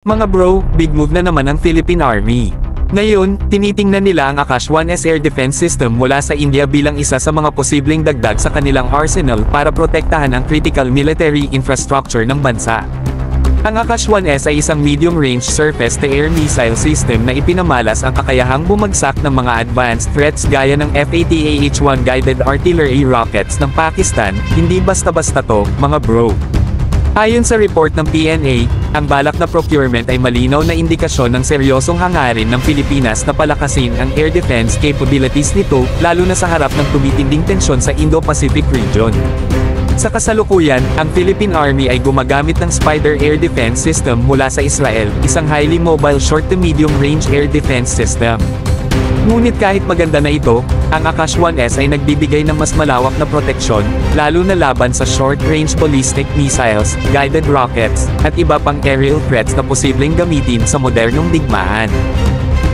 Mga bro, big move na naman ang Philippine Army. Ngayon, tinitingnan nila ang Akash 1S air defense system mula sa India bilang isa sa mga posibleng dagdag sa kanilang arsenal para protektahan ang critical military infrastructure ng bansa. Ang Akash 1S ay isang medium-range surface-to-air missile system na ipinamalas ang kakayahang bumagsak ng mga advanced threats gaya ng F-18AH-1 guided artillery rockets ng Pakistan. Hindi basta-basta to, mga bro. Ayon sa report ng PNA, ang balak na procurement ay malinaw na indikasyon ng seryosong hangarin ng Pilipinas na palakasin ang air defense capabilities nito, lalo na sa harap ng tumitinding tensyon sa Indo-Pacific region. Sa kasalukuyan, ang Philippine Army ay gumagamit ng Spider Air Defense System mula sa Israel, isang highly mobile short to medium range air defense system. Ngunit kahit maganda na ito, ang Akash 1S ay nagbibigay ng mas malawak na proteksyon, lalo na laban sa short-range ballistic missiles, guided rockets, at iba pang aerial threats na posibleng gamitin sa modernong digmaan.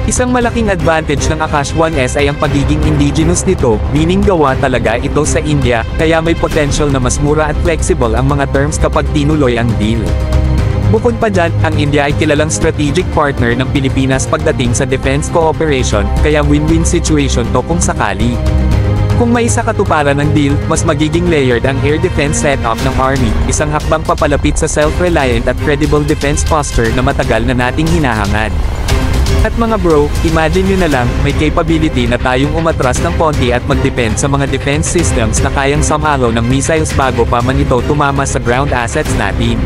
Isang malaking advantage ng Akash 1S ay ang pagiging indigenous nito, meaning gawa talaga ito sa India, kaya may potential na mas mura at flexible ang mga terms kapag tinuloy ang deal. Bukod pa dyan, ang India ay kilalang strategic partner ng Pilipinas pagdating sa defense cooperation, kaya win-win situation to kung sakali. Kung may isa katuparan ng deal, mas magiging layered ang air defense setup ng Army, isang hakbang papalapit sa self-reliant at credible defense posture na matagal na nating hinahangad. At mga bro, imagine nyo na lang, may capability na tayong umatras ng konti at mag-depend sa mga defense systems na kayang sumalo ng missiles bago pa man ito tumama sa ground assets natin.